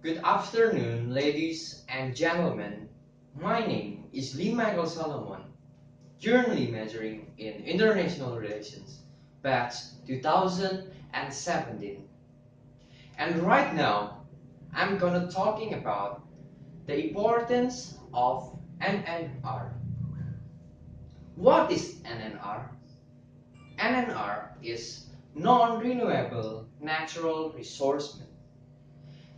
Good afternoon, ladies and gentlemen. My name is Lee Michael Salomon, currently majoring in International Relations, batch 2017. And right now, I'm gonna talking about the importance of NNR. What is NNR? NNR is non-renewable natural resource.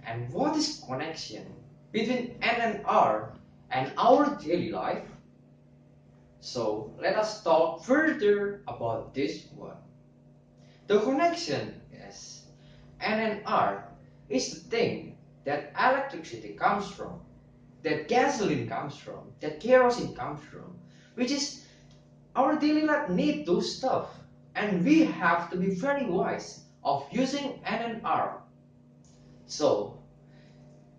And what is connection between NNR and our daily life? So let us talk further about this one. The connection is NNR is the thing that electricity comes from, that gasoline comes from, that kerosene comes from, which is our daily life need those stuff, and we have to be very wise of using NNR. So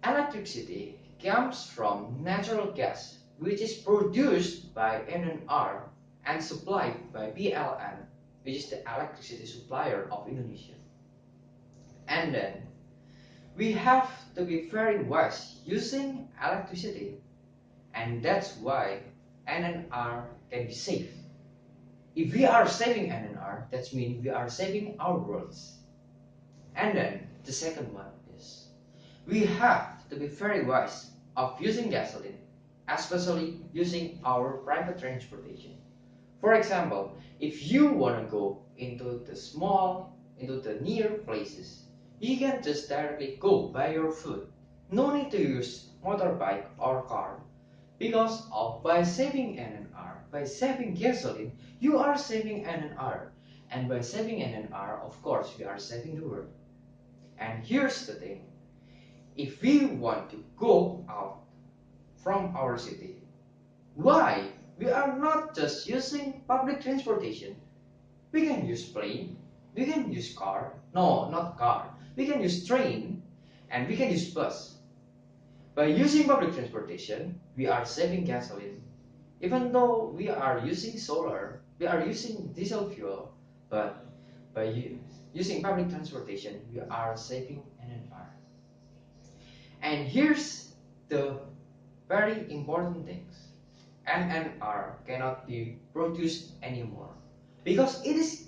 electricity comes from natural gas, which is produced by NNR and supplied by PLN, which is the electricity supplier of Indonesia. And then we have to be very wise using electricity, and that's why NNR can be saved. If we are saving NNR, that means we are saving our worlds. And then the second one is we have to be very wise of using gasoline, especially using our private transportation. For example, if you want to go into the near places, you can just directly go by your foot. No need to use motorbike or car, because by saving NNR, by saving gasoline, you are saving NNR. And by saving NNR, of course, we are saving the world. And here's the thing. If we want to go out from our city, why? We are not just using public transportation. We can use plane, we can use car, no, not car. We can use train, and we can use bus. By using public transportation, we are saving gasoline. Even though we are using solar, we are using diesel fuel, but by using public transportation, we are saving NNR. And here's the very important things. NNR cannot be produced anymore because it is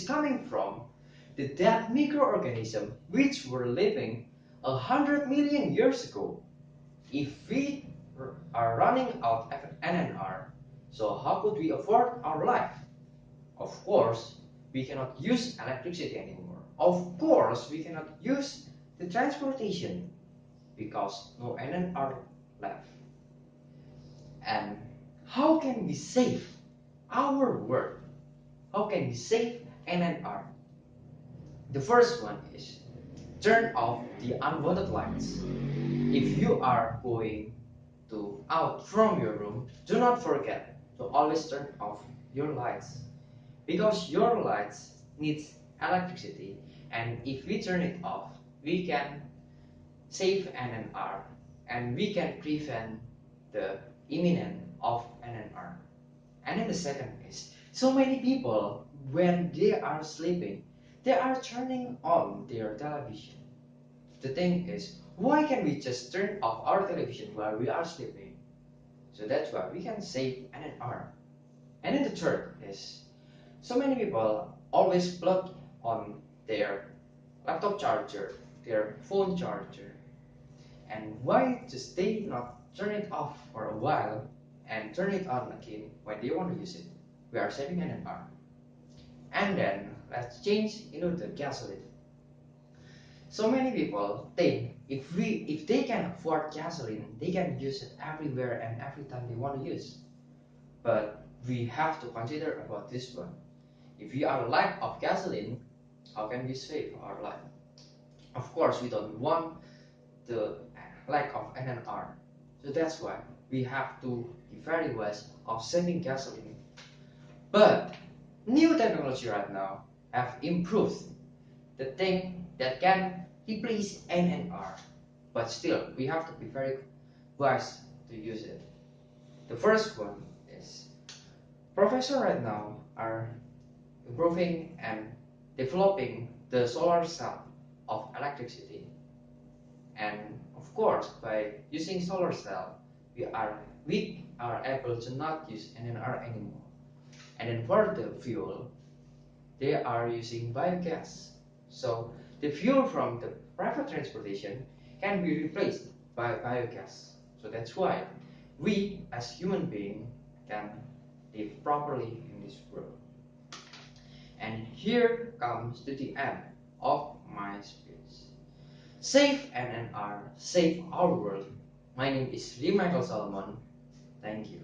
coming from the dead microorganism which were living 100 million years ago. If we are running out of NNR, so how could we afford our life? Of course, we cannot use electricity anymore. Of course, we cannot use the transportation because no NNR left. And how can we save our world? How can we save NNR? The first one is turn off the unwanted lights. If you are going out from your room, do not forget to always turn off your lights, because your lights needs electricity, and if we turn it off, we can save NNR and we can prevent the imminent of NNR. And then the second is, so many people, when they are sleeping, they are turning on their television. The thing is, why can't we just turn off our television while we are sleeping? So that's why we can save NNR. And then the third is, so many people always plug on their laptop charger, their phone charger. And why just they not turn it off for a while and turn it on again when they want to use it? We are saving NNR. And then let's change into the gasoline. So many people think if they can afford gasoline, they can use it everywhere and every time they want to use. But we have to consider about this one. If we are lack of gasoline, how can we save our life? Of course, we don't want the lack of NNR. So that's why we have to be very wise of saving gasoline. But new technology right now have improved the thing that can replace NNR. But still, we have to be very wise to use it. The first one is professors right now are improving and developing the solar cell of electricity. And of course, by using solar cell, we are able to not use NNR anymore. And then for the fuel, they are using biogas. So the fuel from the private transportation can be replaced by biogas. So that's why we as human beings can live properly in this world. And here comes to the end of my speech. Save NNR, save our world. My name is Michael Salomon. Thank you.